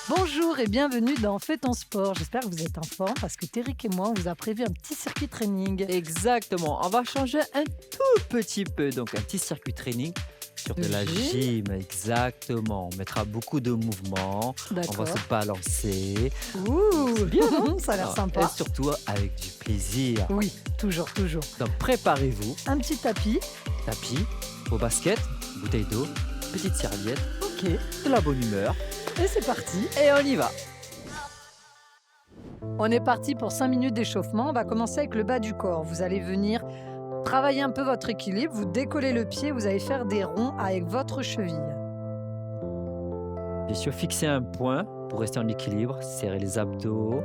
Bonjour et bienvenue dans Fais ton sport. J'espère que vous êtes en forme parce que Terrick et moi, on vous a prévu un petit circuit training. Exactement, on va changer un tout petit peu, donc un petit circuit training sur de la gym, exactement. On mettra beaucoup de mouvements, on D'accord. va se balancer, Ouh, bien, non? ça a l'air et sympa. surtout avec du plaisir. Oui, toujours. Donc préparez-vous, Un petit tapis. tapis, vos baskets, bouteille d'eau, petite serviette, Ok. de la bonne humeur, Et c'est parti. et on y va. On est parti pour 5 minutes d'échauffement. On va commencer avec le bas du corps. Vous allez venir travailler un peu votre équilibre. Vous décollez le pied. Vous allez faire des ronds avec votre cheville. Bien sûr, fixer un point pour rester en équilibre, serrer les abdos.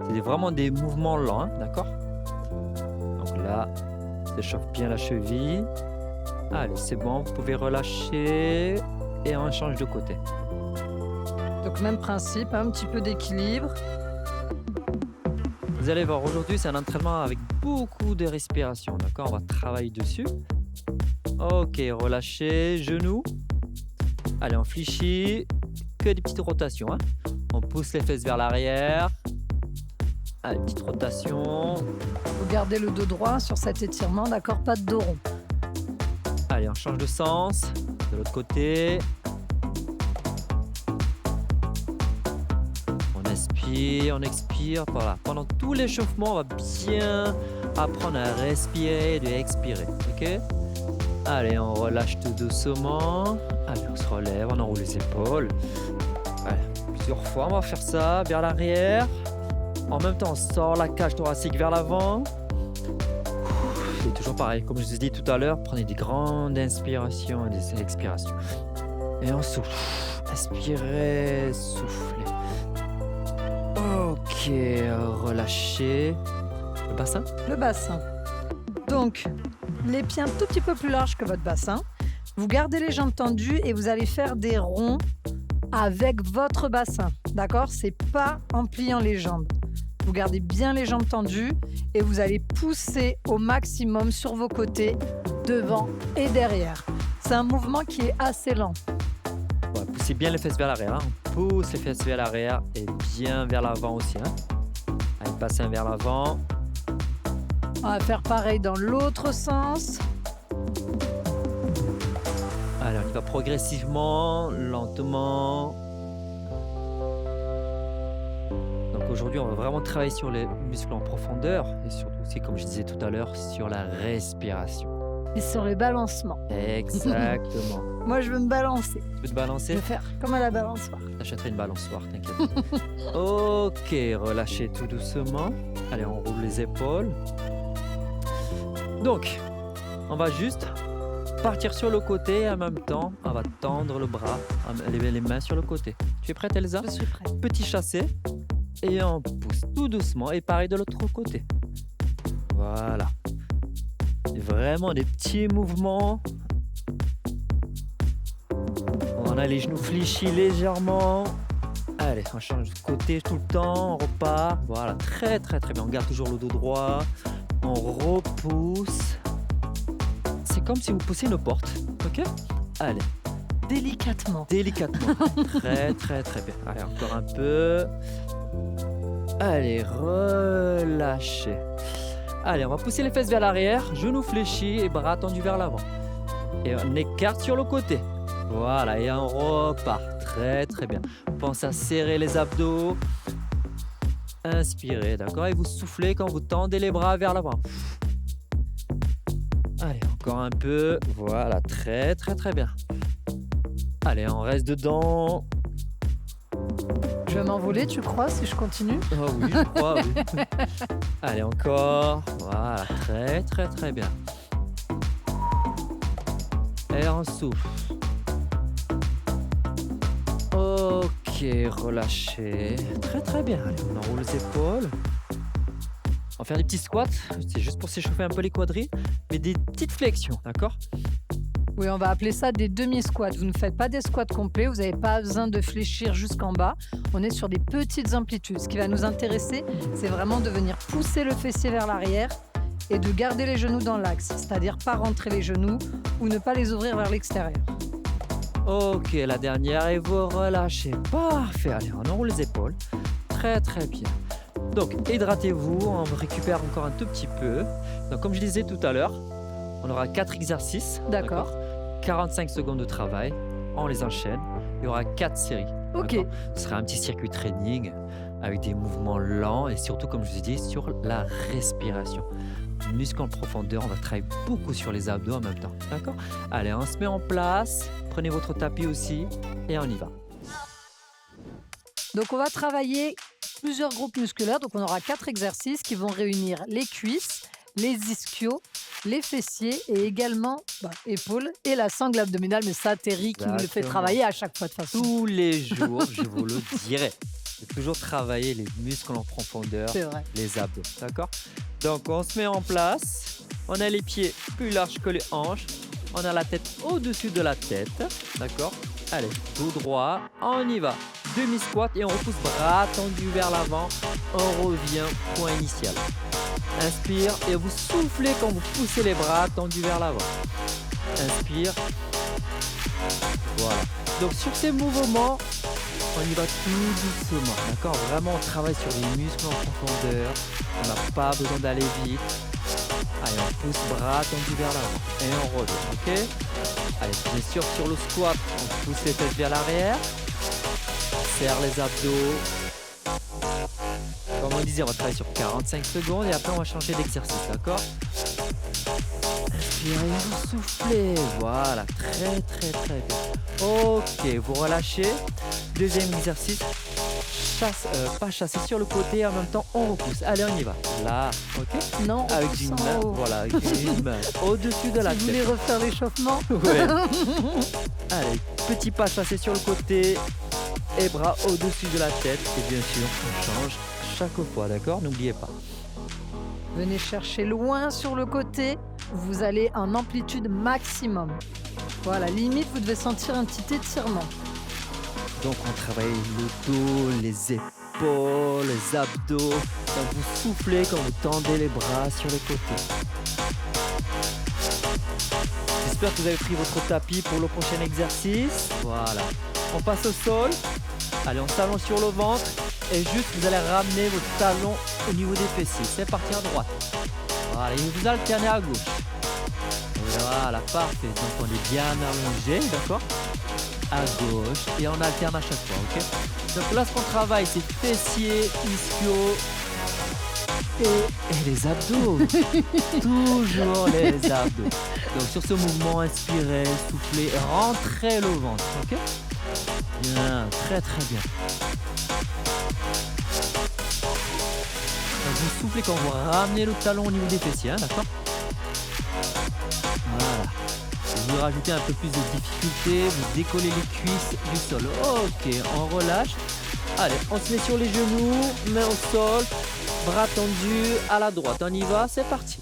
C'est vraiment des mouvements lents, hein, d'accord? Donc là, s'échauffe bien la cheville. Allez, c'est bon, vous pouvez relâcher et on change de côté. Donc même principe, un petit peu d'équilibre. Vous allez voir, aujourd'hui, c'est un entraînement avec beaucoup de respiration, d'accord? On va travailler dessus. Ok, relâchez, genoux. Allez, on fléchit, que des petites rotations, hein. On pousse les fesses vers l'arrière. Allez, petite rotation. Vous gardez le dos droit sur cet étirement, d'accord? Pas de dos rond. Allez, on change de sens. De l'autre côté. On expire. Voilà. Pendant tout l'échauffement, on va bien apprendre à respirer et de expirer. Ok? Allez, on relâche tout doucement. Allez, on se relève, on enroule les épaules. Allez, plusieurs fois, on va faire ça vers l'arrière. En même temps, on sort la cage thoracique vers l'avant. C'est toujours pareil, comme je vous ai dit tout à l'heure, prenez des grandes inspirations et des expirations. Et on souffle. Inspirez, soufflez. Ok, relâchez. Le bassin. Le bassin. Donc, les pieds un tout petit peu plus larges que votre bassin. Vous gardez les jambes tendues et vous allez faire des ronds avec votre bassin. D'accord? C'est pas en pliant les jambes. Vous gardez bien les jambes tendues et vous allez pousser au maximum sur vos côtés, devant et derrière. C'est un mouvement qui est assez lent. Ouais, poussez bien les fesses vers l'arrière. Hein. On pousse les fesses vers l'arrière et bien vers l'avant aussi. Hein. Allez, bassin vers l'avant. On va faire pareil dans l'autre sens. Allez, on y va progressivement, lentement. Donc aujourd'hui, on va vraiment travailler sur les muscles en profondeur et surtout aussi, comme je disais tout à l'heure, sur la respiration. Et sur les balancements. Exactement. Moi, je veux me balancer. Tu veux te Je balancer? veux faire comme à la balançoire. J'achèterai une balançoire, t'inquiète. Ok, relâchez tout doucement. Allez, on roule les épaules. Donc, on va juste partir sur le côté et en même temps, on va tendre le bras, les mains sur le côté. Tu es prête, Elsa? Je suis prête. Petit chassé et on pousse tout doucement et pareil de l'autre côté. Voilà. Vraiment des petits mouvements. On a les genoux fléchis légèrement. Allez, on change de côté tout le temps, on repart. Voilà, très bien. On garde toujours le dos droit. On repousse. C'est comme si vous poussiez une porte. Ok? Allez, Délicatement. délicatement. Très bien. Allez, encore un peu. Allez, relâchez. Allez, on va pousser les fesses vers l'arrière, genoux fléchis et bras tendus vers l'avant. Et on écarte sur le côté. Voilà, et on repart. Très bien. Pensez à serrer les abdos. Inspirez, d'accord? Et vous soufflez quand vous tendez les bras vers l'avant. Allez, encore un peu. Voilà, très bien. Allez, on reste dedans. Je vais m'envoler, tu crois, si je continue? Oh oui, je crois, oui. Allez, encore. Voilà, très bien. Et on souffle. Ok, relâchez. Très bien. Allez, on enroule les épaules. On va faire des petits squats. C'est juste pour s'échauffer un peu les quadris. Mais des petites flexions, d'accord? Oui, on va appeler ça des demi-squats. Vous ne faites pas des squats complets, vous n'avez pas besoin de fléchir jusqu'en bas. On est sur des petites amplitudes. Ce qui va nous intéresser, c'est vraiment de venir pousser le fessier vers l'arrière et de garder les genoux dans l'axe, c'est-à-dire pas rentrer les genoux ou ne pas les ouvrir vers l'extérieur. Ok, la dernière et vous relâchez. Parfait, allez, on enroule les épaules. Très très bien. Donc, hydratez-vous, on récupère encore un tout petit peu. Donc, comme je disais tout à l'heure, on aura 4 exercices. D'accord. 45 secondes de travail, on les enchaîne. Il y aura 4 séries. Ok. D'accord. Ce sera un petit circuit training avec des mouvements lents et surtout, comme je vous ai dit, sur la respiration. Muscle en profondeur, on va travailler beaucoup sur les abdos en même temps. D'accord. Allez, on se met en place. Prenez votre tapis aussi et on y va. Donc on va travailler plusieurs groupes musculaires. Donc on aura 4 exercices qui vont réunir les cuisses, les ischios, les fessiers et également épaules et la sangle abdominale. Mais ça, Terry qui nous le fait Exactement. travailler à chaque fois de toute façon. Tous les jours, je vous le dirai. Il faut toujours travailler les muscles en profondeur, C'est vrai. les abdos. D'accord. Donc, on se met en place. On a les pieds plus larges que les hanches. On a la tête au-dessus de la tête. D'accord. Allez, dos droit. On y va. Demi-squat et on repousse bras tendus vers l'avant. On revient, point initial. Inspire et vous soufflez quand vous poussez les bras tendus vers l'avant. Inspire. Voilà. Donc sur ces mouvements, on y va tout doucement. D'accord. Vraiment, on travaille sur les muscles en profondeur. On n'a pas besoin d'aller vite. Allez, on pousse bras tendus vers l'avant. Et on revient. Ok. Allez, bien sûr, sur le squat, on pousse les têtes vers l'arrière. Serre les abdos. Comme on disait, on va travailler sur 45 secondes et après on va changer d'exercice, d'accord? Inspirez, vous soufflez. Voilà, très très très bien. Ok, vous relâchez. Deuxième exercice. Pas chasser sur le côté, en même temps on repousse. Allez, on y va. Là, ok? Non, on Avec pousse une en main, haut. voilà, avec une main au-dessus de la Si vous tête. voulez refaire l'échauffement, Ouais. Allez, petit pas chassé sur le côté et bras au-dessus de la tête. Et bien sûr, on change chaque fois, d'accord? N'oubliez pas. venez chercher loin sur le côté. Vous allez en amplitude maximum. Voilà, limite, vous devez sentir un petit étirement. Donc, on travaille le dos, les épaules, les abdos. Donc, vous soufflez quand vous tendez les bras sur les côtés. J'espère que vous avez pris votre tapis pour le prochain exercice. Voilà. On passe au sol. Allez, on s'allonge sur le ventre. Et juste, vous allez ramener votre talon au niveau des fessiers. C'est parti à droite. Voilà, et vous alternez à gauche. Voilà, parfait. Donc, on est bien allongé, d'accord? À gauche. Et on alterne à chaque fois, ok? Donc là, ce qu'on travaille, c'est fessiers, ischios et les abdos. Toujours les abdos. Donc, sur ce mouvement, inspirez, soufflez, et rentrez le ventre, ok? Bien, très très bien. Donc, vous soufflez quand vous ramenez le talon au niveau des fessiers, hein, d'accord? Voilà. Vous rajoutez un peu plus de difficulté, vous décollez les cuisses du sol. Ok, on relâche. Allez, on se met sur les genoux, main au sol, bras tendus à la droite. On y va, c'est parti.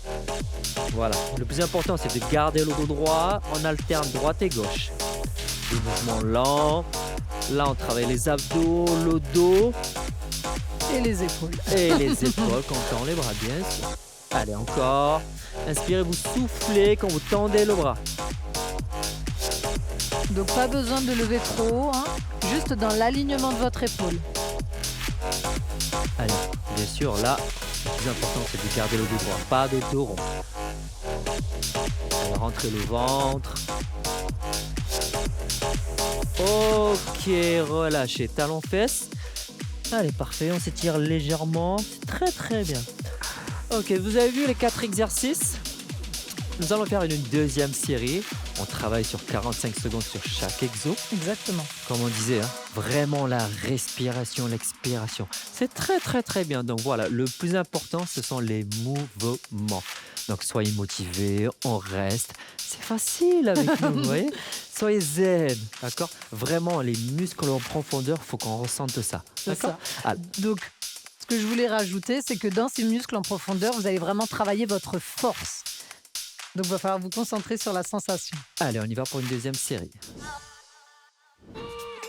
Voilà, le plus important c'est de garder le dos droit. On alterne droite et gauche. Des mouvements lents. Là, on travaille les abdos, le dos Et les épaules. et les épaules quand on tend les bras, bien sûr. Allez, encore. Inspirez, vous soufflez quand vous tendez le bras. Donc pas besoin de lever trop haut, hein, juste dans l'alignement de votre épaule. Allez, bien sûr, là, le plus important, c'est de garder le dos droit, pas de dos rond. On va rentrer le ventre. Ok, relâchez, talons fesses. Allez, parfait, on s'étire légèrement. C'est très très bien. Ok, vous avez vu les 4 exercices? Nous allons faire une deuxième série. On travaille sur 45 secondes sur chaque exo. Exactement. Comme on disait, hein, vraiment la respiration, l'expiration. C'est très très très bien. Donc voilà, le plus important, ce sont les mouvements. Donc soyez motivés, on reste. C'est facile avec nous, vous voyez? Soyez zen, d'accord? Vraiment, les muscles en profondeur, il faut qu'on ressente ça. C'est D'accord? ça. Ah, Donc, ce que je voulais rajouter, c'est que dans ces muscles en profondeur, vous allez vraiment travailler votre force. Donc, il va falloir vous concentrer sur la sensation. Allez, on y va pour une deuxième série.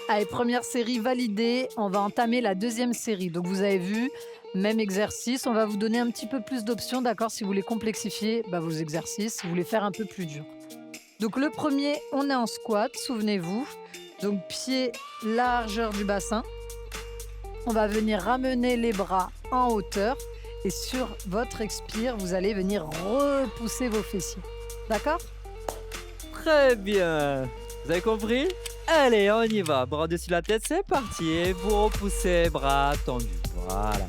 Allez, première série validée. On va entamer la deuxième série. Donc, vous avez vu, même exercice. On va vous donner un petit peu plus d'options, d'accord? Si vous voulez complexifier vos exercices, si vous voulez faire un peu plus dur. Donc, le premier, on est en squat, souvenez-vous. Donc, pied, largeur du bassin. On va venir ramener les bras en hauteur. Et sur votre expire, vous allez venir repousser vos fessiers. D'accord? Très bien. Vous avez compris? Allez, on y va. Bras au-dessus de la tête, c'est parti. Et vous repoussez, bras tendus. Voilà.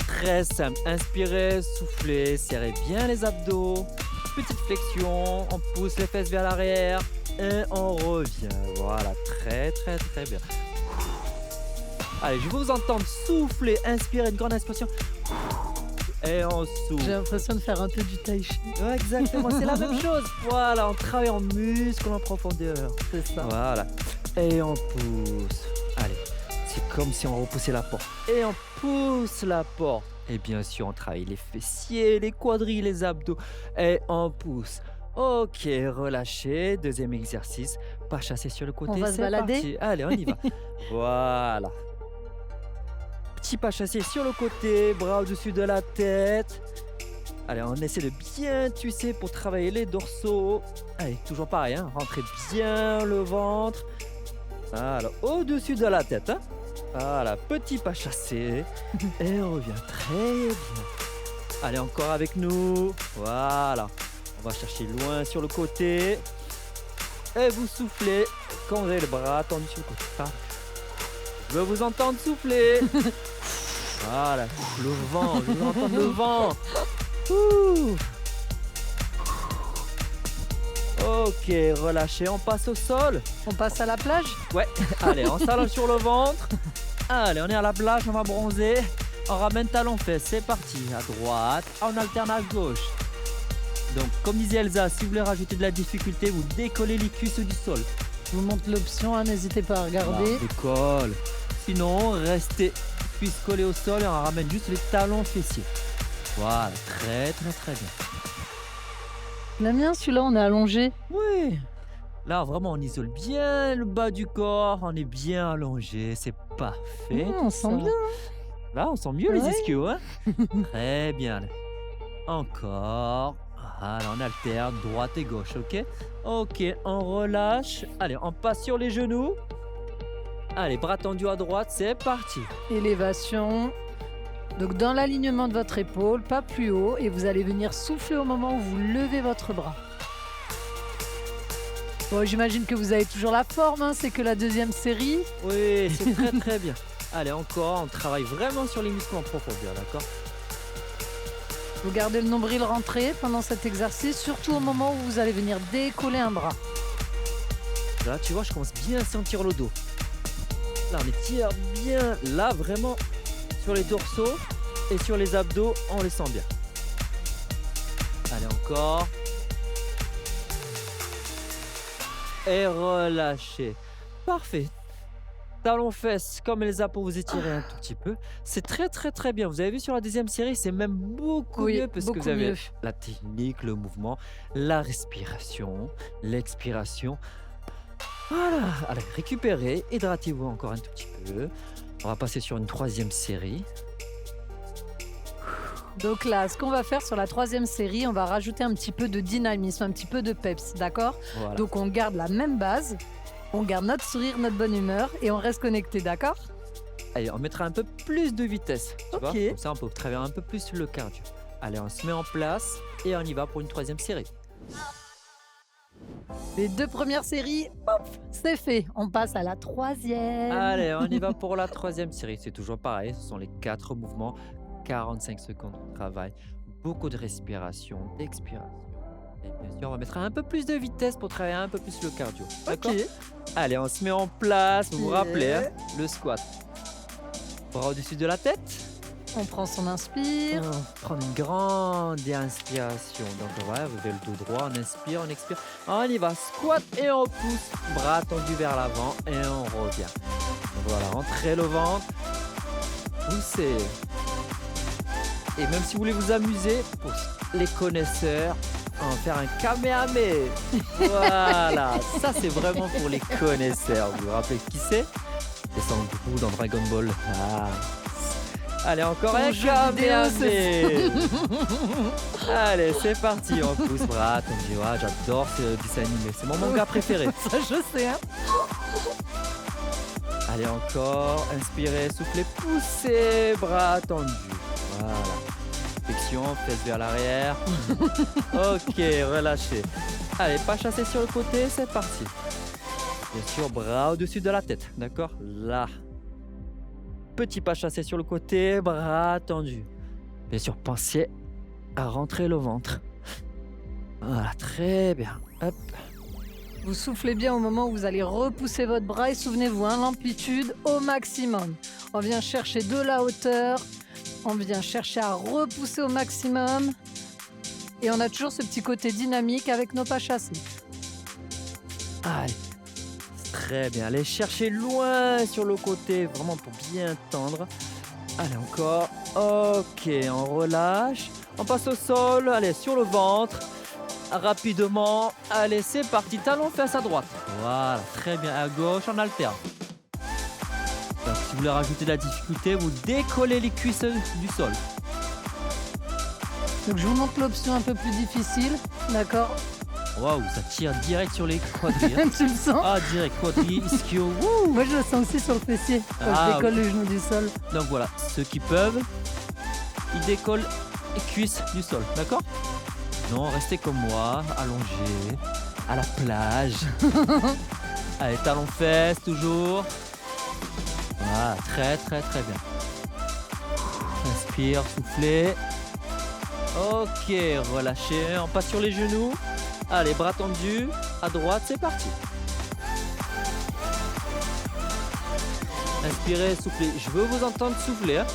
Très simple. Inspirez, soufflez, serrez bien les abdos. Petite flexion. On pousse les fesses vers l'arrière. Et on revient. Voilà. Très, très, très bien. Allez, je veux vous entendre souffler. Inspirez, une grande inspiration. Et on souffle. J'ai l'impression de faire un peu du tai chi. Ouais, exactement, c'est la même chose. Voilà, on travaille en muscle, en profondeur. C'est ça. Voilà. Et on pousse. Allez, c'est comme si on repoussait la porte. Et on pousse la porte. Et bien sûr, on travaille les fessiers, les quadrilles, les abdos. Et on pousse. Ok, relâchez. Deuxième exercice. Pas chasser sur le côté. On va se c'est balader. parti. Allez, on y va. Voilà. Petit pas chassé sur le côté, bras au-dessus de la tête. Allez, on essaie de bien tuer pour travailler les dorsaux. Allez, toujours pareil, hein, rentrez bien le ventre. Voilà, au-dessus de la tête. Hein. Voilà, petit pas chassé. Et on revient très bien. Allez, encore avec nous. Voilà. On va chercher loin sur le côté. Et vous soufflez quand vous avez le bras tendu sur le côté. Je veux vous entendre souffler. Voilà, le vent, je veux entendre le vent. Ouh. Ok, relâchez, on passe au sol. On passe à la plage? Ouais, allez, on s'allonge sur le ventre. Allez, on est à la plage, on va bronzer. On ramène talon fesses, c'est parti. À droite, on alterne à gauche. Donc, comme disait Elsa, si vous voulez rajouter de la difficulté, vous décollez les cuisses du sol. Je vous montre l'option, hein, n'hésitez pas à regarder. On décolle. Sinon, restez cuisses collées au sol et on ramène juste les talons fessiers. Voilà, très très très bien. Le mien, celui-là, on est allongé. Oui. Là, vraiment, on isole bien le bas du corps. On est bien allongé. C'est parfait. On tout sent ça. bien. Là, on sent mieux les Ouais. ischios. Hein. Très bien. Encore. Voilà, on alterne droite et gauche, ok? Ok, on relâche. Allez, on passe sur les genoux. Allez, bras tendus à droite, c'est parti. Élévation. Donc dans l'alignement de votre épaule, pas plus haut, et vous allez venir souffler au moment où vous levez votre bras. Bon, j'imagine que vous avez toujours la forme, hein, c'est que la deuxième série. Oui, c'est très très bien. Allez, encore, on travaille vraiment sur les muscles en profondeur, d'accord? Vous gardez le nombril rentré pendant cet exercice, surtout au moment où vous allez venir décoller un bras. Là, tu vois, je commence bien à sentir le dos. Là, on étire bien. Là, vraiment, sur les dorsaux et sur les abdos, on les sent bien. Allez, encore. Et relâchez. Parfait. Talons fesses comme Elsa pour vous étirer un tout petit peu. C'est très très très bien. Vous avez vu sur la deuxième série, c'est même beaucoup Oui, mieux parce que beaucoup vous avez mieux. la technique, le mouvement, la respiration, l'expiration. Voilà. Allez, récupérez, hydratez-vous encore un tout petit peu. On va passer sur une troisième série. Donc là, ce qu'on va faire sur la troisième série, on va rajouter un petit peu de dynamisme, un petit peu de peps, d'accord? Voilà. Donc on garde la même base, on garde notre sourire, notre bonne humeur et on reste connecté, d'accord? Allez, on mettra un peu plus de vitesse. Tu vois? Ok. Comme ça, on peut travailler un peu plus le cardio. Allez, on se met en place et on y va pour une troisième série. Les deux premières séries, hop, c'est fait. On passe à la troisième. Allez, on y va pour la troisième série. C'est toujours pareil. Ce sont les 4 mouvements. 45 secondes de travail. Beaucoup de respiration, d'expiration. Et bien sûr, on va mettre un peu plus de vitesse pour travailler un peu plus le cardio. D'accord? Ok. Allez, on se met en place. Vous vous rappelez, hein, Yeah. le squat. Bras au-dessus de la tête. On prend son inspire. On prend une grande inspiration. Donc on va lever le dos droit, on inspire, on expire. On y va, squat et on pousse. Bras tendus vers l'avant et on revient. Voilà, rentrez le ventre. Poussez. Et même si vous voulez vous amuser, pour les connaisseurs, on va faire un Kamehameha. Voilà, ça c'est vraiment pour les connaisseurs. Vous vous rappelez qui c'est? C'est Sangoku dans Dragon Ball. Ah. Allez, encore Ton un jeu vidéo, Kamehameha. Allez, c'est parti. On pousse bras, tendu. Ah, j'adore ce dessin animé. C'est mon manga préféré. Ça, je sais, hein. Allez, encore. Inspirez, soufflez, poussez, bras tendus. Voilà. Flexion, fesses vers l'arrière. Ok, relâchez. Allez, pas chasser sur le côté, c'est parti. Bien sûr, bras au-dessus de la tête, d'accord? Là. Petit pas chassé sur le côté, bras tendus. Bien sûr, pensez à rentrer le ventre. Voilà, très bien. Hop. Vous soufflez bien au moment où vous allez repousser votre bras et souvenez-vous, hein, l'amplitude au maximum. On vient chercher de la hauteur, on vient chercher à repousser au maximum et on a toujours ce petit côté dynamique avec nos pas chassés. Allez. Très bien. Allez chercher loin sur le côté, vraiment pour bien tendre. Allez, encore. Ok, on relâche. On passe au sol. Allez, sur le ventre. Rapidement. Allez, c'est parti. Talon face à droite. Voilà, très bien. À gauche, on alterne. Donc, si vous voulez rajouter de la difficulté, vous décollez les cuisses du sol. Donc je vous montre l'option un peu plus difficile, d'accord? Waouh, ça tire direct sur les quadris. Hein. Tu le sens? Ah, direct, quadris, ischio. Wouh. Moi je le sens aussi sur le fessier, quand Ah, je décolle les genoux du sol. Donc voilà, ceux qui peuvent, ils décollent les cuisses du sol, d'accord? Non, restez comme moi, allongés, à la plage. Allez, talons fesses, toujours. Voilà, très très très bien. Inspire, soufflez. Ok, relâchez, on passe sur les genoux. Allez, bras tendus, à droite, c'est parti. Inspirez, soufflez. Je veux vous entendre souffler. Hein.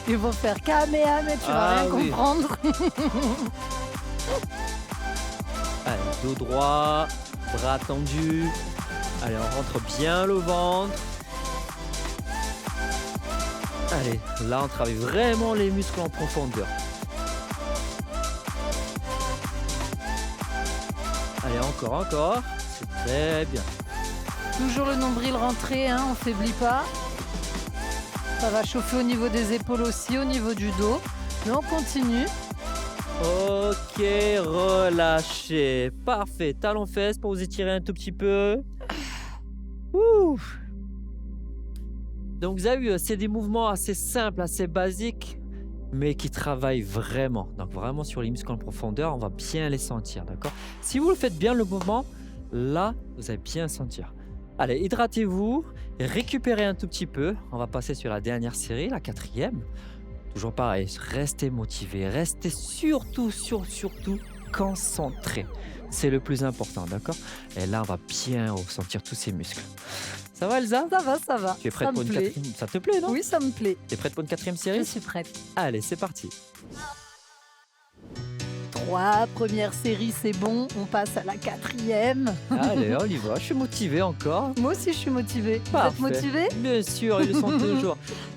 Ils vont faire Kamehameha, tu vas Ah rien oui. comprendre. Allez, dos droit, bras tendus. Allez, on rentre bien le ventre. Allez, là, on travaille vraiment les muscles en profondeur. Allez, encore. C'est très bien. Toujours le nombril rentré, hein, on faiblit pas. Ça va chauffer au niveau des épaules aussi, au niveau du dos. Mais on continue. Ok, relâchez. Parfait. Talons fesses pour vous étirer un tout petit peu. Ouh. Donc vous avez vu, c'est des mouvements assez simples, assez basiques, mais qui travaillent vraiment. Donc vraiment sur les muscles en profondeur, on va bien les sentir, d'accord? Si vous le faites bien le mouvement, là, vous allez bien sentir. Allez, hydratez-vous, récupérez un tout petit peu. On va passer sur la dernière série, la 4e. Toujours pareil, restez motivés, restez surtout concentrés. C'est le plus important, d'accord? Et là, on va bien ressentir tous ces muscles. Ça va, Elsa? Ça va. Tu es prête Ça pour me une plaît. 4e? Ça te plaît, non? Oui, ça me plaît. Tu es prête pour une 4e Je série? suis prête. Allez, c'est parti. 3 premières séries, c'est bon. On passe à la 4e. Allez, on y va. Je suis motivé encore. Moi aussi, je suis motivée. Vous êtes Parfait. motivée? Bien sûr, ils le sont toujours.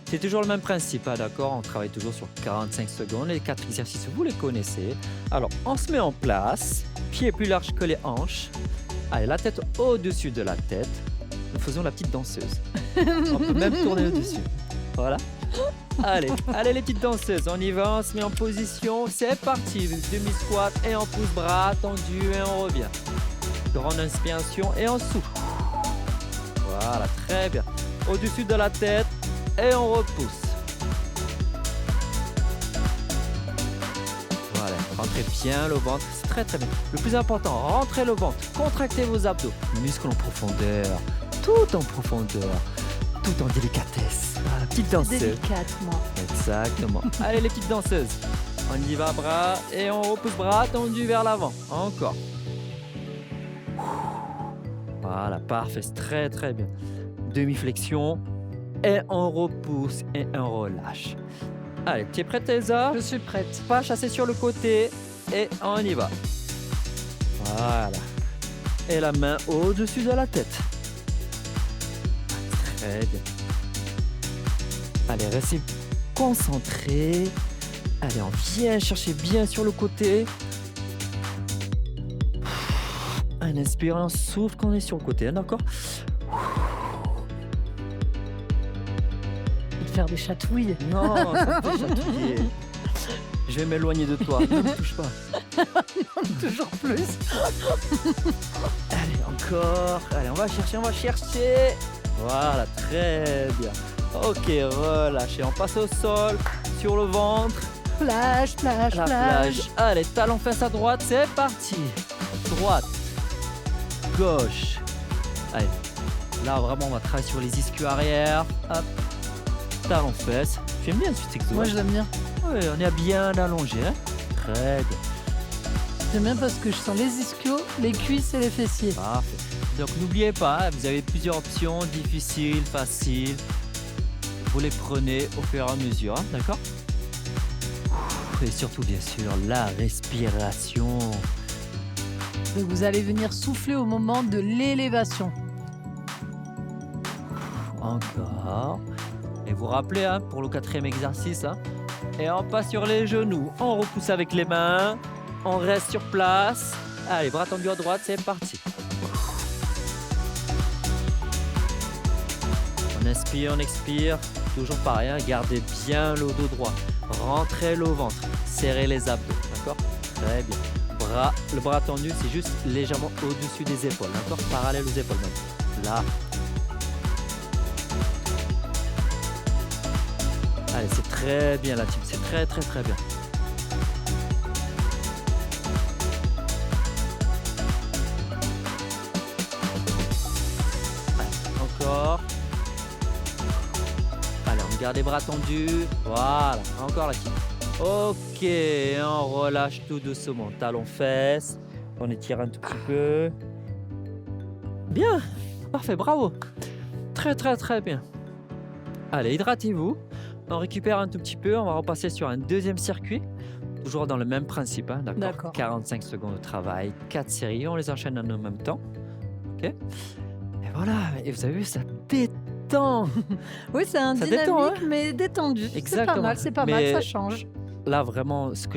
C'est toujours le même principe, hein, d'accord? On travaille toujours sur 45 secondes. Les 4 exercices, vous les connaissez. Alors, on se met en place. Pieds plus larges que les hanches. Allez, la tête au-dessus de la tête. Nous faisons la petite danseuse. On peut même tourner au-dessus. Voilà. Allez les petites danseuses, on y va, on se met en position. C'est parti. Demi-squat et on pousse bras tendus et on revient. Grande inspiration et on souffle. Voilà, très bien. Au-dessus de la tête et on repousse. Voilà, rentrez bien le ventre, c'est très très bien. Le plus important, rentrez le ventre, contractez vos abdos. Muscles en profondeur, tout en profondeur, tout en délicatesse. Voilà, petite danseuse. Délicate, moi. Exactement. Allez les petites danseuses. On y va, bras et on repousse bras tendus vers l'avant. Encore. Voilà, parfait, c'est très très bien. Demi-flexion et on repousse et on relâche. Allez, tu es prête, Elsa? Je suis prête. Pas chasser sur le côté et on y va. Voilà. Et la main au-dessus de la tête. Très bien. Allez, restez concentrés. Allez, on vient chercher bien sur le côté. inspire, on souffle quand on est sur le côté, hein, d'accord? De faire des chatouilles. Non, ça me fait chatouiller. Je vais m'éloigner de toi, ne me touche pas. Toujours plus. Allez, encore. Allez, on va chercher. Voilà, très bien. Ok, relâchez. On passe au sol, sur le ventre, Plage, plage, la plage. plage. Allez, talon fesse à droite, c'est parti. Droite, gauche. Allez, là vraiment on va travailler sur les ischios arrière. Hop, talon fesse. J'aime bien ce exo. Moi, je l'aime bien. Oui, on est bien allongé. Hein, très bien. J'aime bien parce que je sens les ischios, les cuisses et les fessiers. Parfait. Donc n'oubliez pas, vous avez plusieurs options, difficiles, faciles. Vous les prenez au fur et à mesure, hein, d'accord? Et surtout, bien sûr, la respiration. Donc, vous allez venir souffler au moment de l'élévation. Encore. Et vous rappelez, hein, pour le 4e exercice, hein, et on passe sur les genoux. On repousse avec les mains. On reste sur place. Allez, bras tendus à droite, c'est parti. On inspire, on expire. Toujours pareil, hein, gardez bien le dos droit. Rentrez le ventre. Serrez les abdos, d'accord? Très bien. Le bras tendu, c'est juste légèrement au-dessus des épaules, d'accord? Parallèle aux épaules même. Là. Allez, c'est très bien la team. C'est très, très, très bien. Encore. Allez, on garde les bras tendus. Voilà, encore la team. Ok, on relâche tout doucement. Talon fesses. On étire un tout petit peu. Bien, parfait, bravo. Très, très, très bien. Allez, hydratez-vous. On récupère un tout petit peu. On va repasser sur un deuxième circuit. Toujours dans le même principe, hein, d'accord? D'accord. 45 secondes de travail, 4 séries. On les enchaîne en même temps. Ok? Et voilà, et vous avez vu, ça détend. Oui, c'est un Ça dynamique, détend, hein? mais détendu. Exactement. C'est pas mal, Mais- ça change. Là, vraiment, ce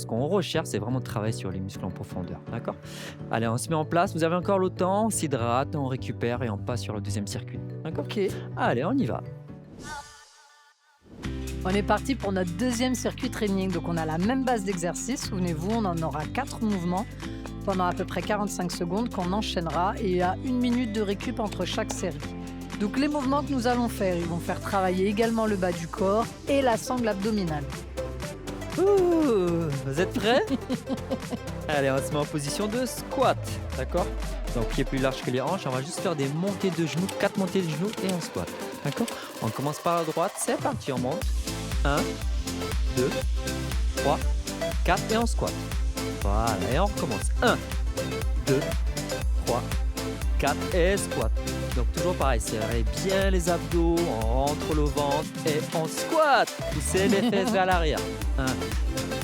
qu'on recherche, c'est vraiment de travailler sur les muscles en profondeur. D'accord? Allez, on se met en place. Vous avez encore le temps. On s'hydrate, on récupère et on passe sur le deuxième circuit. D'accord? Ok. Allez, on y va. On est parti pour notre deuxième circuit training. Donc, on a la même base d'exercice. Souvenez-vous, on en aura 4 mouvements pendant à peu près 45 secondes qu'on enchaînera et il y a 1 minute de récup entre chaque série. Donc, les mouvements que nous allons faire, ils vont faire travailler également le bas du corps et la sangle abdominale. Ouh, vous êtes prêts? Allez, on se met en position de squat. D'accord? Donc, pied plus large que les hanches. On va juste faire des montées de genoux, 4 montées de genoux et un squat. D'accord? On commence par la droite. C'est parti, on monte. 1, 2, 3, 4 et on squat. Voilà, et on recommence. 1, 2, 3, 4 et squat. Donc toujours pareil, serrez bien les abdos, on rentre le ventre et on squat. Poussez les fesses vers l'arrière. 1,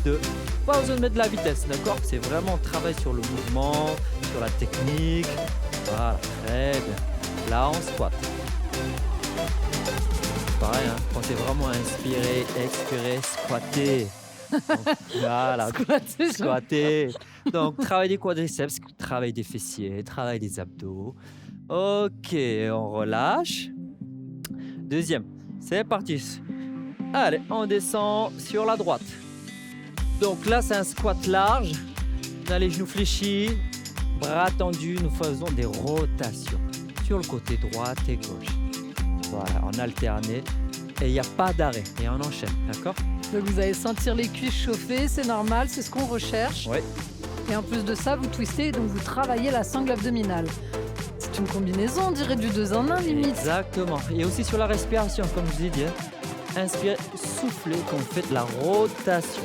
2, pas besoin de mettre de la vitesse, d'accord? C'est vraiment travail sur le mouvement, sur la technique. Voilà, très bien. Là, on squat. Pareil, hein, pensez vraiment à inspirer, expirer, squatter. Donc, voilà, squatter. Donc, travail des quadriceps, travail des fessiers, travail des abdos. Ok, on relâche. Deuxième, c'est parti. Allez, on descend sur la droite. Donc là, c'est un squat large. On a les genoux fléchis, bras tendus. Nous faisons des rotations sur le côté droite et gauche. Voilà, on alterne et il n'y a pas d'arrêt. Et on enchaîne, d'accord? Donc, vous allez sentir les cuisses chauffer, c'est normal, c'est ce qu'on recherche. Oui. Et en plus de ça, vous twistez, donc vous travaillez la sangle abdominale. C'est une combinaison, on dirait du 2 en 1 limite. Exactement. Et aussi sur la respiration, comme je vous ai dit. Hein. Inspirez, soufflez quand vous faites la rotation.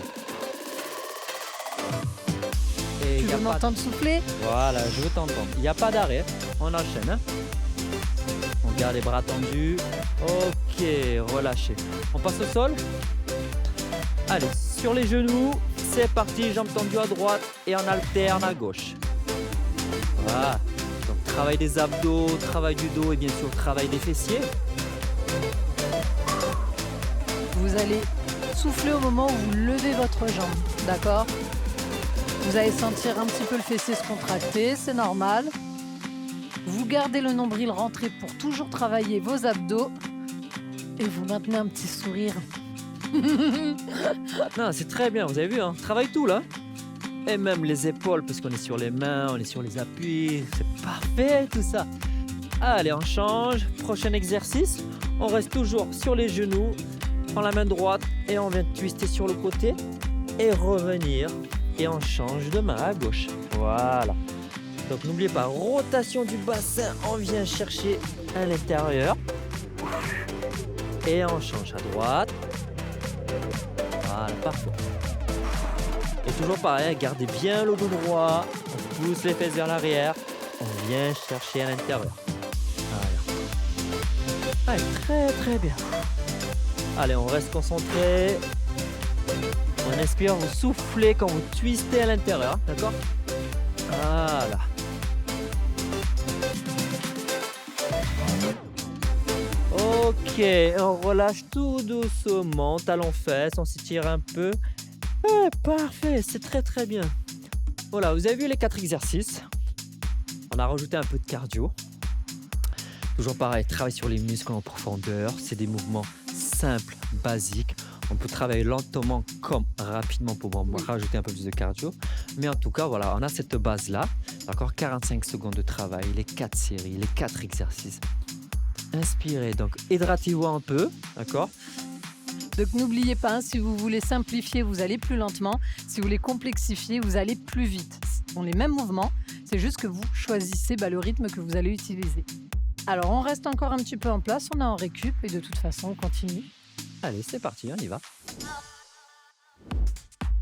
Et Tu veux m'entendre souffler? Voilà, je veux t'entendre. Il n'y a pas d'arrêt. On enchaîne. Hein. On garde les bras tendus. Ok, relâchez. On passe au sol. Allez, sur les genoux. C'est parti, jambes tendues à droite et on alterne à gauche. Voilà. Donc, travail des abdos, travail du dos et bien sûr travail des fessiers. Vous allez souffler au moment où vous levez votre jambe, d'accord? Vous allez sentir un petit peu le fessier se contracter, c'est normal. Vous gardez le nombril rentré pour toujours travailler vos abdos. Et vous maintenez un petit sourire. Non, c'est très bien, vous avez vu, hein, on travaille tout là. Et même les épaules, parce qu'on est sur les mains, on est sur les appuis. C'est parfait tout ça. Allez, on change. Prochain exercice. On reste toujours sur les genoux. Prends la main droite et on vient twister sur le côté. Et revenir. Et on change de main à gauche. Voilà. Donc n'oubliez pas, rotation du bassin. On vient chercher à l'intérieur. Et on change à droite. Voilà, parfait. Et toujours pareil, gardez bien le dos droit. On pousse les fesses vers l'arrière. On vient chercher à l'intérieur. Voilà. Allez, très très bien. Allez, on reste concentré. On inspire, vous soufflez quand vous twistez à l'intérieur. D'accord? Voilà. Ok, on relâche tout doucement. Talons-fesses, on s'étire un peu. Parfait, c'est très très bien. Voilà, vous avez vu les 4 exercices. On a rajouté un peu de cardio. Toujours pareil, travail sur les muscles en profondeur. C'est des mouvements simples, basiques. On peut travailler lentement comme rapidement pour rajouter un peu plus de cardio. Mais en tout cas, voilà, on a cette base-là. D'accord, 45 secondes de travail, les 4 séries, les 4 exercices. Inspirez, donc hydratez-vous un peu, d'accord? Donc n'oubliez pas, hein, si vous voulez simplifier, vous allez plus lentement. Si vous voulez complexifier, vous allez plus vite. Ce sont les mêmes mouvements, c'est juste que vous choisissez le rythme que vous allez utiliser. Alors on reste encore un petit peu en place, on est en récup et de toute façon on continue. Allez, c'est parti, on y va.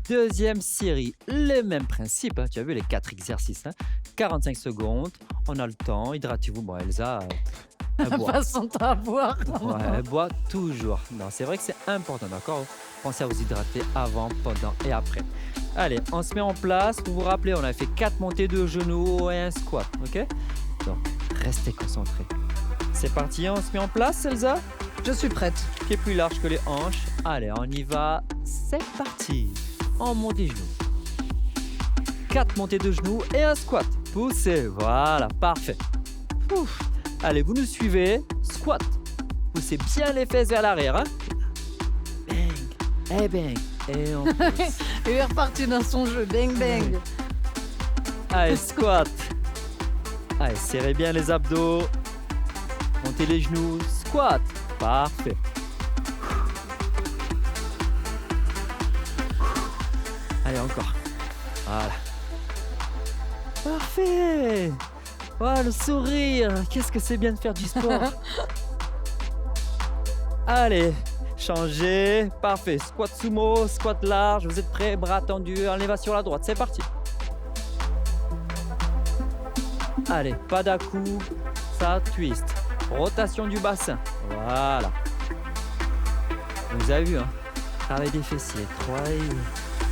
Deuxième série, le même principe, hein, tu as vu les 4 exercices, hein, 45 secondes, on a le temps, hydratez-vous. Bon, Elsa, elle boit. Pas son temps à boire. Ouais, elle boit toujours. Non, c'est vrai que c'est important, d'accord? Pensez à vous hydrater avant, pendant et après. Allez, on se met en place. Vous vous rappelez, on a fait 4 montées de genoux et un squat, ok? Donc, restez concentrés. C'est parti, on se met en place, Elsa? Je suis prête. Pieds plus large que les hanches. Allez, on y va. C'est parti. On monte les genoux. 4 montées de genoux et un squat. Poussez, voilà, parfait. Ouf. Allez, vous nous suivez. Squat. Poussez bien les fesses vers l'arrière. Hein. Bang. Et bang. Et on pousse. Et il est reparti dans son jeu. Bang, bang. Allez, squat. Allez, serrez bien les abdos. Montez les genoux. Squat. Parfait. Allez, encore. Voilà. Parfait. Oh, le sourire. Qu'est-ce que c'est bien de faire du sport. Allez, changez. Parfait. Squat sumo, squat large. Vous êtes prêts? Bras tendus. On y va sur la droite. C'est parti. Allez, pas d'à-coup. Ça twist. Rotation du bassin. Voilà. Vous avez vu, hein? Travail des fessiers.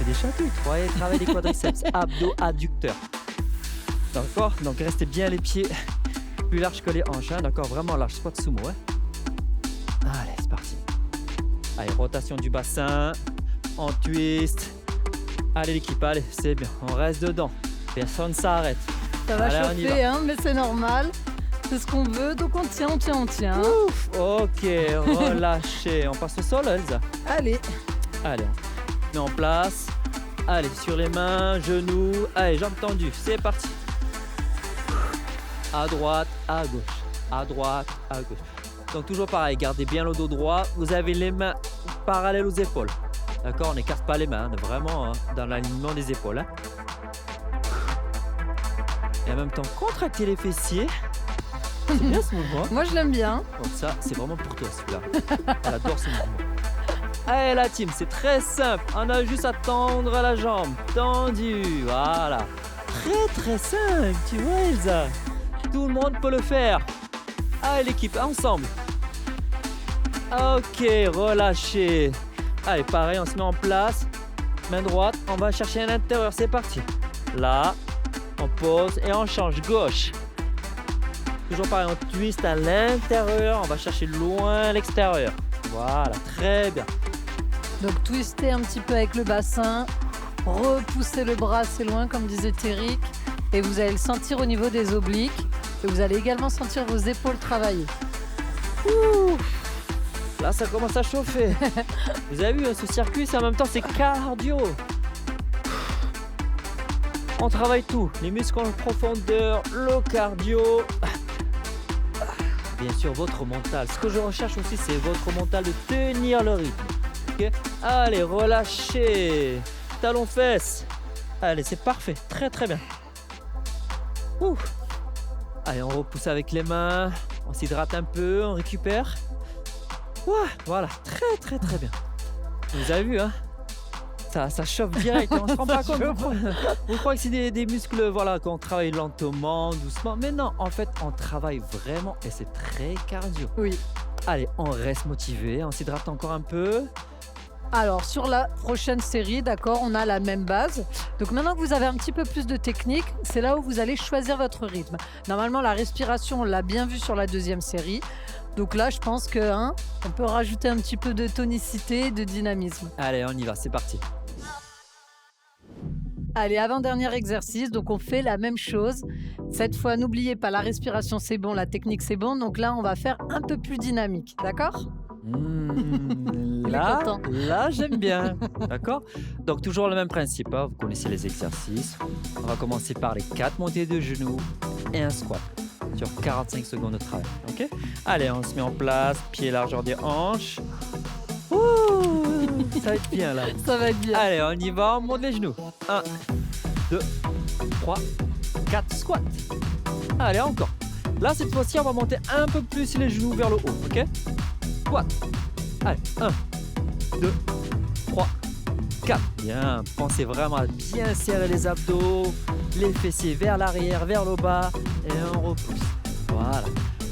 Des chapitres. Travail des quadriceps. Abdos, adducteurs. D'accord? Donc restez bien les pieds plus larges que les hanches. Hein? D'accord? Vraiment large. Squat sumo. Hein? Allez, c'est parti. Allez, rotation du bassin. On twist. Allez l'équipe, allez, c'est bien. On reste dedans. Personne ne s'arrête. Ça va allez, chauffer, hein, mais c'est normal. C'est ce qu'on veut, donc on tient. Ouf, ok, relâchez. On passe au sol, Elsa? Allez. Allez, on met en place. Allez, sur les mains, genoux. Allez, jambes tendues, c'est parti. À droite, à gauche. À droite, à gauche. Donc toujours pareil, gardez bien le dos droit. Vous avez les mains parallèles aux épaules. D'accord, on n'écarte pas les mains, on est vraiment dans l'alignement des épaules. Hein. Et en même temps, contractez les fessiers. C'est bien ce mouvement. Moi, je l'aime bien. Donc ça, c'est vraiment pour toi celui-là. Elle adore ce mouvement. Allez la team, c'est très simple. On a juste à tendre la jambe. Tendue, voilà. Très très simple, tu vois Elsa. Tout le monde peut le faire. Allez l'équipe, ensemble. Ok, relâchez. Allez, pareil, on se met en place. Main droite, on va chercher à l'intérieur, c'est parti. Là, on pose et on change gauche. Toujours pareil, on twist à l'intérieur, on va chercher loin à l'extérieur. Voilà, très bien. Donc twister un petit peu avec le bassin. repoussez le bras assez loin, comme disait Thierry, et vous allez le sentir au niveau des obliques. Et vous allez également sentir vos épaules travailler. Ouh, là, ça commence à chauffer. Vous avez vu, hein, ce circuit, c'est en même temps, c'est cardio. On travaille tout, les muscles en profondeur, le cardio. Bien sûr, votre mental. Ce que je recherche aussi, c'est votre mental de tenir le rythme. Ok, allez, relâchez. Talons fesses. Allez, c'est parfait. Très, très bien. Ouh. Allez, on repousse avec les mains. On s'hydrate un peu, on récupère. Ouah, voilà, très, très, très bien. Vous avez vu, hein? Ça chauffe direct, on se rend pas compte. Vous croyez que c'est des muscles, voilà, qu'on travaille lentement, doucement. Mais non, en fait, on travaille vraiment et c'est très cardio. Oui. Allez, on reste motivé, on s'hydrate encore un peu. Alors, sur la prochaine série, d'accord, on a la même base. Donc maintenant que vous avez un petit peu plus de technique, c'est là où vous allez choisir votre rythme. Normalement, la respiration, on l'a bien vu sur la deuxième série. Donc là, je pense que on peut rajouter un petit peu de tonicité, de dynamisme. Allez, on y va, c'est parti. Allez, avant-dernier exercice, donc on fait la même chose. Cette fois, n'oubliez pas, la respiration c'est bon, la technique c'est bon. Donc là, on va faire un peu plus dynamique, d'accord? Là, j'aime bien. D'accord? Donc, toujours le même principe. Hein. Vous connaissez les exercices. On va commencer par les 4 montées de genoux et un squat sur 45 secondes de travail. Ok? Allez, on se met en place, pied largeur des hanches. Ouh, ça va être bien là. Ça va être bien. Allez, on y va, on monte les genoux. 1, 2, 3, 4 squats. Allez, encore. Là, cette fois-ci, on va monter un peu plus les genoux vers le haut. Ok? Squat. Allez, 1, 2, 3, 4. Bien, pensez vraiment à bien serrer les abdos, les fessiers vers l'arrière, vers le bas, et on repousse. Voilà.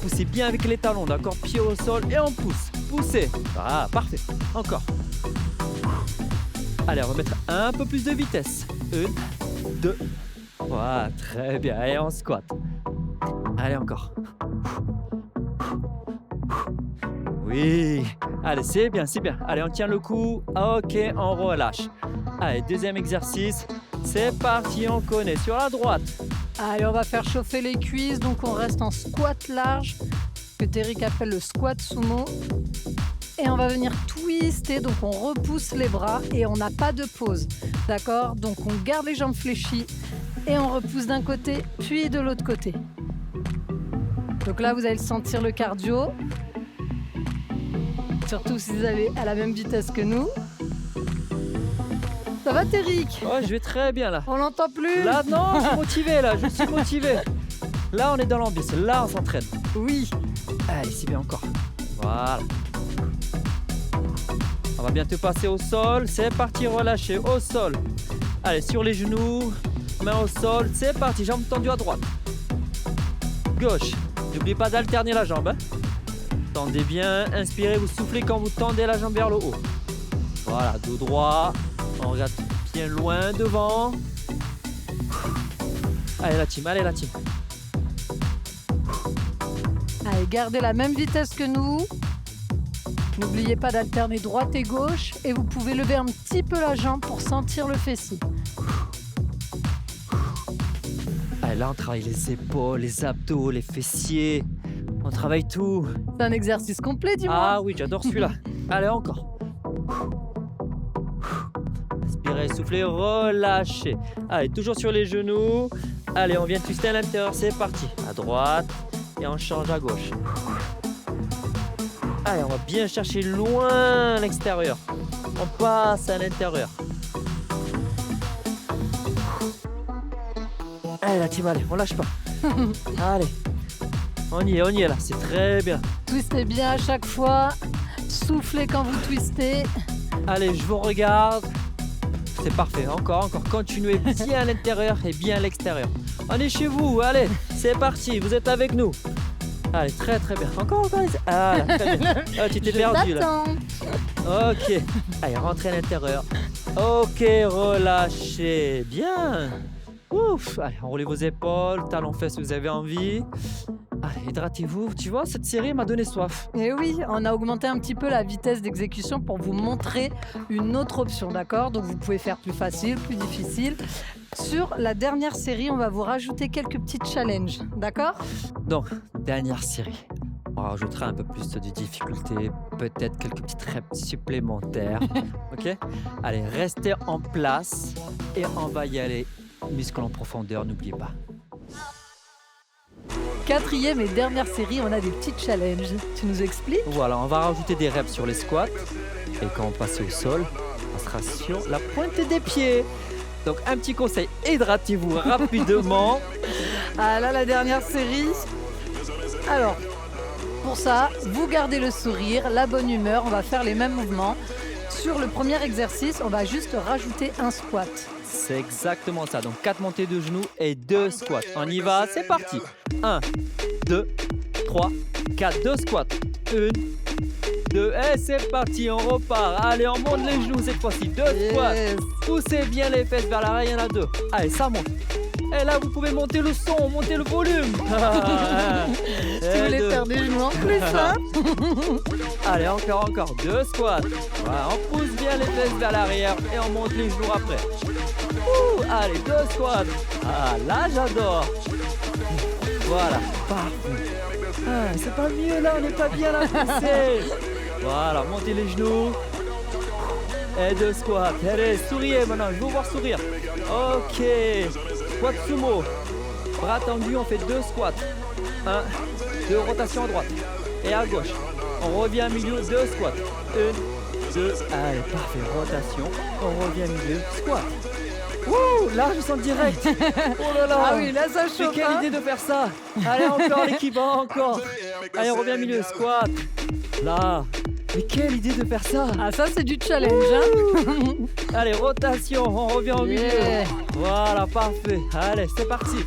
Poussez bien avec les talons, d'accord? Pied au sol et on pousse. Poussez. Voilà, parfait. Encore. Allez, on va mettre un peu plus de vitesse. 1, 2. Voilà, très bien. Et on squat. Allez, encore. Oui. Allez, c'est bien, c'est bien. Allez, on tient le coup. Ok, on relâche. Allez, deuxième exercice. C'est parti, on connaît. Sur la droite. Allez, on va faire chauffer les cuisses. Donc on reste en squat large, que Thierry appelle le squat sumo. Et on va venir twister, donc on repousse les bras et on n'a pas de pause. D'accord? Donc on garde les jambes fléchies et on repousse d'un côté puis de l'autre côté. Donc là, vous allez sentir le cardio. Surtout si vous allez à la même vitesse que nous. Ça va, Thierry? Oh, je vais très bien là. On l'entend plus? Là, non, je suis motivé là. Je suis motivé. Là, on est dans l'ambiance. Là, on s'entraîne. Oui. Allez, c'est bien encore. Voilà. On va bientôt passer au sol. C'est parti, relâchez au sol. Allez, sur les genoux, main au sol. C'est parti, jambes tendues à droite. Gauche. N'oubliez pas d'alterner la jambe. Hein. Tendez bien, inspirez, vous soufflez quand vous tendez la jambe vers le haut. Voilà, dos droit. On regarde bien loin devant. Allez la team, allez la team. Allez, gardez la même vitesse que nous. N'oubliez pas d'alterner droite et gauche et vous pouvez lever un petit peu la jambe pour sentir le fessier. Allez, là, on travaille les épaules, les abdos, les fessiers. On travaille tout. C'est un exercice complet, dis-moi. Ah oui, j'adore celui-là. Allez, encore. Inspirez, soufflez, relâchez. Allez, toujours sur les genoux. Allez, on vient twister à l'intérieur, c'est parti. À droite et on change à gauche. Allez, on va bien chercher loin à l'extérieur. On passe à l'intérieur. Allez, la team, allez, on lâche pas. Allez, on y est là, c'est très bien. Twistez bien à chaque fois. Soufflez quand vous twistez. Allez, je vous regarde. C'est parfait, encore. Continuez bien à l'intérieur et bien à l'extérieur. On est chez vous, allez, c'est parti, vous êtes avec nous. Allez, très très bien. Encore. Ah, là, très bien. Ah, tu t'es perdu là. Ok. Allez, rentrez à l'intérieur. Ok, relâchez. Bien. Ouf. Allez, enroulez vos épaules, talons fesses si vous avez envie. Allez, hydratez-vous. Tu vois, cette série m'a donné soif. Et oui, on a augmenté un petit peu la vitesse d'exécution pour vous montrer une autre option, d'accord? Donc vous pouvez faire plus facile, plus difficile. Sur la dernière série, on va vous rajouter quelques petits challenges, d'accord? Donc, dernière série. On rajoutera un peu plus de difficulté, peut-être quelques petites reps supplémentaires. Ok? Allez, restez en place et on va y aller. Muscles en profondeur, n'oubliez pas. Quatrième et dernière série, on a des petits challenges. Tu nous expliques? Voilà, on va rajouter des reps sur les squats. Et quand on passe au sol, on sera sur la pointe des pieds. Donc, un petit conseil, hydratez-vous rapidement. Ah là, la dernière série. Alors, pour ça, vous gardez le sourire, la bonne humeur, on va faire les mêmes mouvements. Sur le premier exercice, on va juste rajouter un squat. C'est exactement ça. Donc 4 montées de genoux et 2 squats. On y va, c'est parti. 1, 2, 3, 4, 2 squats. 1, 2, et c'est parti, on repart. Allez, on monte les genoux cette fois-ci. 2 squats. Yes. Poussez bien les fesses vers l'arrière, il y en a 2. Allez, ça monte. Et là, vous pouvez monter le son, monter le volume. Si vous voulez faire des genoux en plus, hein? Allez, encore. 2 squats. Voilà, on pousse bien les fesses vers l'arrière et on monte les genoux après. Allez, 2 squats. Ah, là, j'adore. Voilà, parfait. Ah, c'est pas mieux là, on n'est pas bien là, poussez. Voilà, montez les genoux. Et 2 squats. Allez, souriez maintenant, je veux vous voir sourire. Ok. Squat sumo. Bras tendus, on fait 2 squats. 1, 2 rotations à droite et à gauche. On revient au milieu, 2 squats. 1, 2, allez, parfait, rotation. On revient au milieu, squat. Ouh, là je sens direct. Oh là là. Ah oui, là ça Mais chauffe. quelle Hein? idée de faire ça. Allez, encore l'équipe, encore. Allez, on revient au milieu, squat. Là. Mais quelle idée de faire ça. Ah ça c'est du challenge, hein? Allez, rotation, on revient au milieu. Yeah. Voilà, parfait. Allez, c'est parti.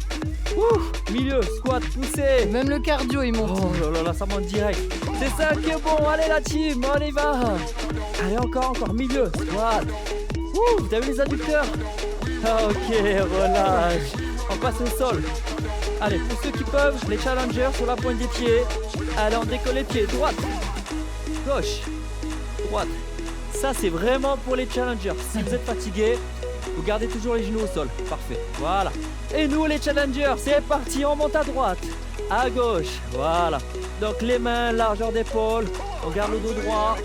Ouh, milieu, squat, poussé. Même le cardio il monte. Oh là là, ça monte direct. C'est ça qui est bon. Allez la team, on y va. Allez, encore, milieu, squat. Ouh, t'as vu les adducteurs? Ok, relâche. On passe au sol. Allez, pour ceux qui peuvent, les challengers sur la pointe des pieds. Allez, on décolle les pieds. Droite, gauche, droite. Ça, c'est vraiment pour les challengers. Si vous êtes fatigué, vous gardez toujours les genoux au sol. Parfait. Voilà. Et nous, les challengers, c'est parti. On monte à droite, à gauche. Voilà. Donc, les mains, largeur d'épaule. On garde le dos droit.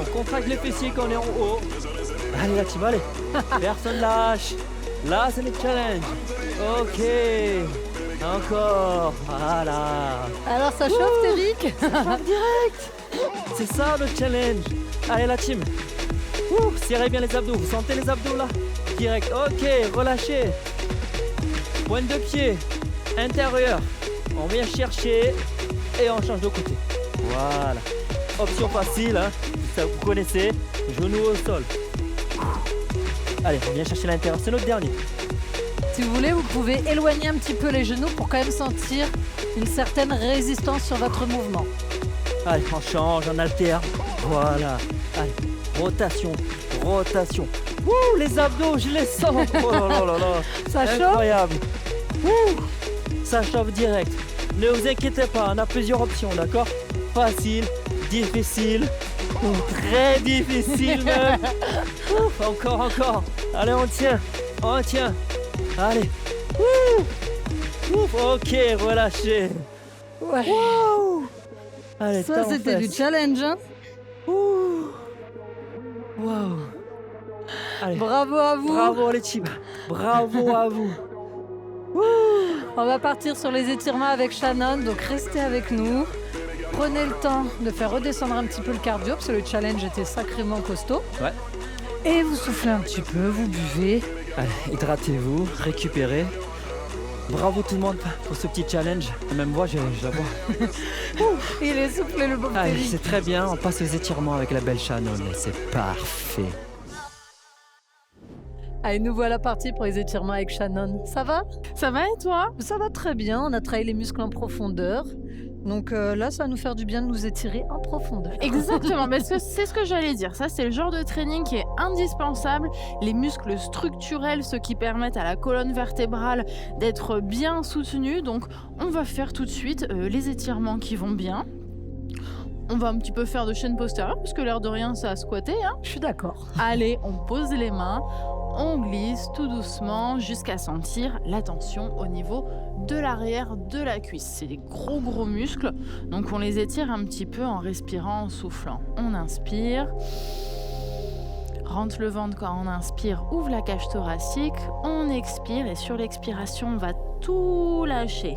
On contracte les fessiers quand on est en haut. Allez, la team, allez. Personne lâche. Là, c'est le challenge. Ok. Encore. Voilà. Alors ça chauffe, Eric? C'est ça le challenge. Allez la team. Serrez bien les abdos. Vous sentez les abdos là? Direct. Ok, relâchez. Pointe de pied. Intérieur. On vient chercher et on change de côté. Voilà. Option facile, hein. Ça vous connaissez. Genoux au sol. Allez, on vient chercher l'intérieur. C'est notre dernier. Si vous voulez, vous pouvez éloigner un petit peu les genoux pour quand même sentir une certaine résistance sur votre mouvement. Allez, on change, on alterne. Voilà. Allez, rotation. Ouh, les abdos, je les sens. Oh là là là là. Ça chauffe? Incroyable. Ouh, ça chauffe direct. Ne vous inquiétez pas, on a plusieurs options, d'accord? Facile, difficile, ou très difficile même. Ouf, encore. Allez, on tient. Allez. Ouf, ok, relâchez. Ouais. Ouh. Allez, Ça tends aux c'était du fesses. challenge, hein? Ouh. Waouh. Allez, Bravo à vous. bravo les teams. Bravo à vous. On va partir sur les étirements avec Shannon, donc restez avec nous. Prenez le temps de faire redescendre un petit peu le cardio, parce que le challenge était sacrément costaud. Ouais. Et vous soufflez un petit peu, vous buvez. Allez, hydratez-vous, récupérez. Bravo tout le monde pour ce petit challenge. Même moi, je la vois. Il est soufflé le bon Allez, Eric. c'est très bien. On passe aux étirements avec la belle Shannon. C'est parfait. Allez, nous voilà partis pour les étirements avec Shannon. Ça va? Ça va et toi? Ça va très bien, on a travaillé les muscles en profondeur. Donc là, ça va nous faire du bien de nous étirer en profondeur. Exactement, parce que c'est ce que j'allais dire. Ça, c'est le genre de training qui est indispensable. Les muscles structurels, ceux qui permettent à la colonne vertébrale d'être bien soutenue. Donc, on va faire tout de suite les étirements qui vont bien. On va un petit peu faire de chaîne postérieure, parce que l'air de rien, ça a squatté. Hein. Je suis d'accord. Allez, on pose les mains, on glisse tout doucement jusqu'à sentir la tension au niveau de l'arrière de la cuisse. C'est des gros muscles, donc on les étire un petit peu en respirant, en soufflant. On inspire, rentre le ventre quand on inspire, ouvre la cage thoracique, on expire et sur l'expiration, on va tout lâcher.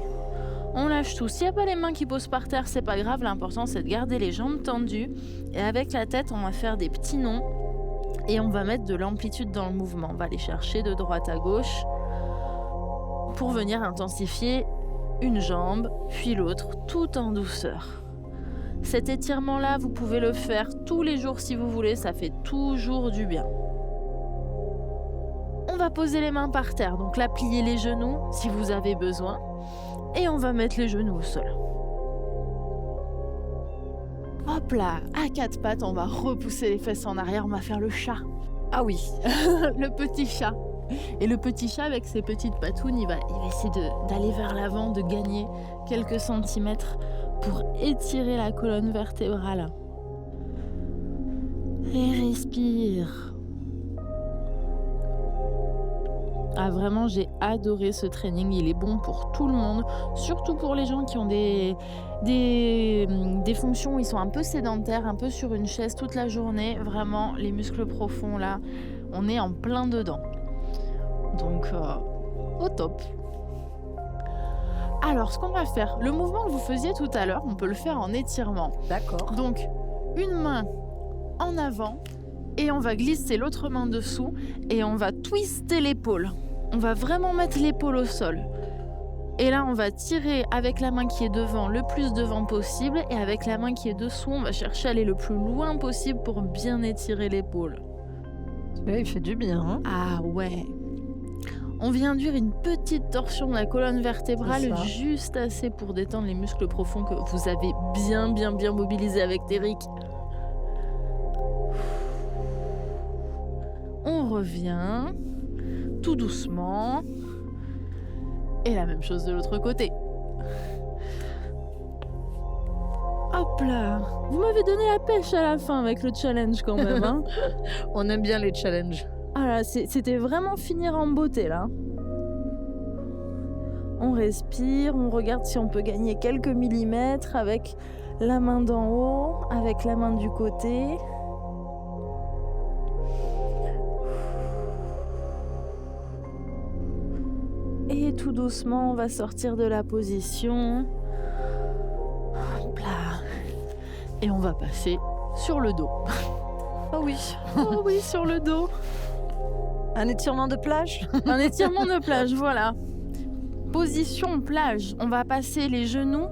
On lâche tout. S'il n'y a pas les mains qui posent par terre, c'est pas grave. L'important, c'est de garder les jambes tendues. Et avec la tête, on va faire des petits nons. Et on va mettre de l'amplitude dans le mouvement. On va aller chercher de droite à gauche pour venir intensifier une jambe, puis l'autre, tout en douceur. Cet étirement-là, vous pouvez le faire tous les jours si vous voulez. Ça fait toujours du bien. On va poser les mains par terre. Donc là, pliez les genoux si vous avez besoin. Et on va mettre les genoux au sol. Hop là, à quatre pattes, on va repousser les fesses en arrière, on va faire le chat. Ah oui. Le petit chat. Et le petit chat, avec ses petites patounes, il va essayer d'aller vers l'avant, de gagner quelques centimètres pour étirer la colonne vertébrale. Et respire. Ah vraiment, j'ai adoré ce training, il est bon pour tout le monde, surtout pour les gens qui ont des fonctions où ils sont un peu sédentaires, un peu sur une chaise toute la journée. Vraiment, les muscles profonds là, on est en plein dedans. Donc, au top. Alors, ce qu'on va faire, le mouvement que vous faisiez tout à l'heure, on peut le faire en étirement. D'accord. Donc, une main en avant et on va glisser l'autre main dessous et on va twister l'épaule. On va vraiment mettre l'épaule au sol. Et là, on va tirer avec la main qui est devant le plus devant possible et avec la main qui est dessous, on va chercher à aller le plus loin possible pour bien étirer l'épaule. Là, il fait du bien. Hein. Ah ouais. On vient induire une petite torsion de la colonne vertébrale, juste assez pour détendre les muscles profonds que vous avez bien mobilisés avec Eric. On revient tout doucement. Et la même chose de l'autre côté. Hop là. Vous m'avez donné la pêche à la fin avec le challenge quand même. Hein. On aime bien les challenges. Ah là, c'était vraiment finir en beauté là. On respire, on regarde si on peut gagner quelques millimètres avec la main d'en haut, avec la main du côté. Et tout doucement, on va sortir de la position. Hop là. Et on va passer sur le dos. Oh oui. Oh oui, sur le dos. Un étirement de plage. Un étirement de plage, voilà. Position plage. On va passer les genoux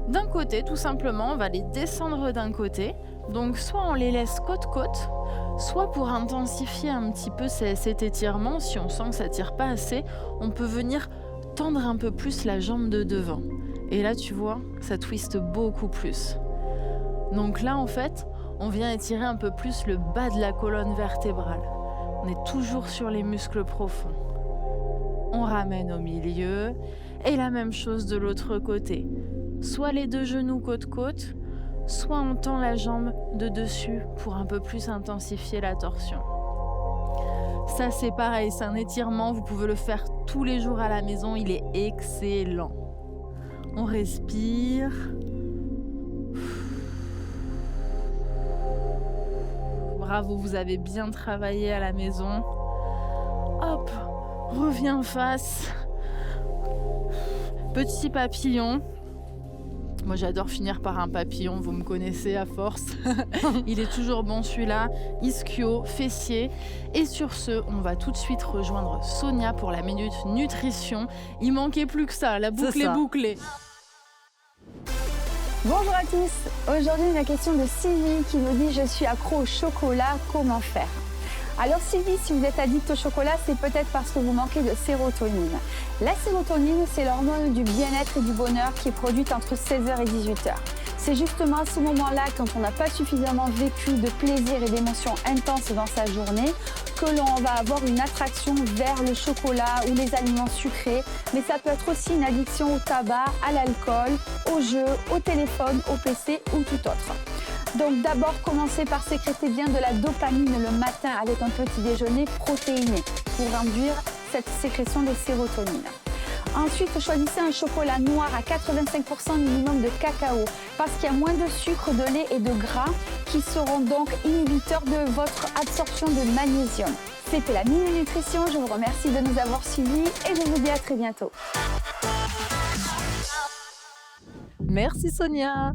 d'un côté, tout simplement. On va les descendre d'un côté. Donc, soit on les laisse côte-côte, soit pour intensifier un petit peu cet étirement, si on sent que ça tire pas assez, on peut venir tendre un peu plus la jambe de devant. Et là, tu vois, ça twiste beaucoup plus. Donc là, en fait, on vient étirer un peu plus le bas de la colonne vertébrale. On est toujours sur les muscles profonds. On ramène au milieu. Et la même chose de l'autre côté. Soit les deux genoux côte-côte, soit on tend la jambe de dessus pour un peu plus intensifier la torsion. Ça, c'est pareil, c'est un étirement. Vous pouvez le faire tous les jours à la maison. Il est excellent. On respire. Bravo, vous avez bien travaillé à la maison. Hop, reviens face. Petit papillon. Moi, j'adore finir par un papillon, vous me connaissez à force. Il est toujours bon celui-là. Ischio, fessier. Et sur ce, on va tout de suite rejoindre Sonia pour la minute nutrition. Il manquait plus que ça, la boucle est bouclée. Bonjour à tous. Aujourd'hui, la question de Sylvie qui nous dit « Je suis accro au chocolat, comment faire ?» Alors Sylvie, si vous êtes addict au chocolat, c'est peut-être parce que vous manquez de sérotonine. La sérotonine, c'est l'hormone du bien-être et du bonheur qui est produite entre 16h et 18h. C'est justement à ce moment-là, quand on n'a pas suffisamment vécu de plaisir et d'émotions intenses dans sa journée, que l'on va avoir une attraction vers le chocolat ou les aliments sucrés. Mais ça peut être aussi une addiction au tabac, à l'alcool, aux jeux, au téléphone, au PC ou tout autre. Donc d'abord, commencez par sécréter bien de la dopamine le matin avec un petit déjeuner protéiné pour induire cette sécrétion de sérotonine. Ensuite, choisissez un chocolat noir à 85% minimum de cacao parce qu'il y a moins de sucre, de lait et de gras qui seront donc inhibiteurs de votre absorption de magnésium. C'était la Minute Nutrition, je vous remercie de nous avoir suivis et je vous dis à très bientôt. Merci Sonia.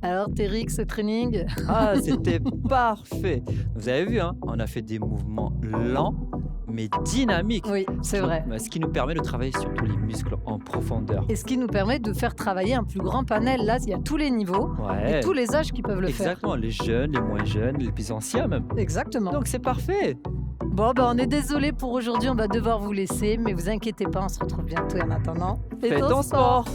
Alors Téric, ce training, Ah, c'était parfait. Vous avez vu, hein, on a fait des mouvements lents, mais dynamiques. oui, c'est vrai. Ce qui nous permet de travailler sur tous les muscles en profondeur. Et ce qui nous permet de faire travailler un plus grand panel. Là, il y a tous les niveaux Ouais. et tous les âges qui peuvent le faire. Exactement, les jeunes, les moins jeunes, les plus anciens même. Exactement. Donc c'est parfait. Bon, on est désolé pour aujourd'hui, on va devoir vous laisser, mais vous inquiétez pas, on se retrouve bientôt. Et en attendant, Faites ton sport.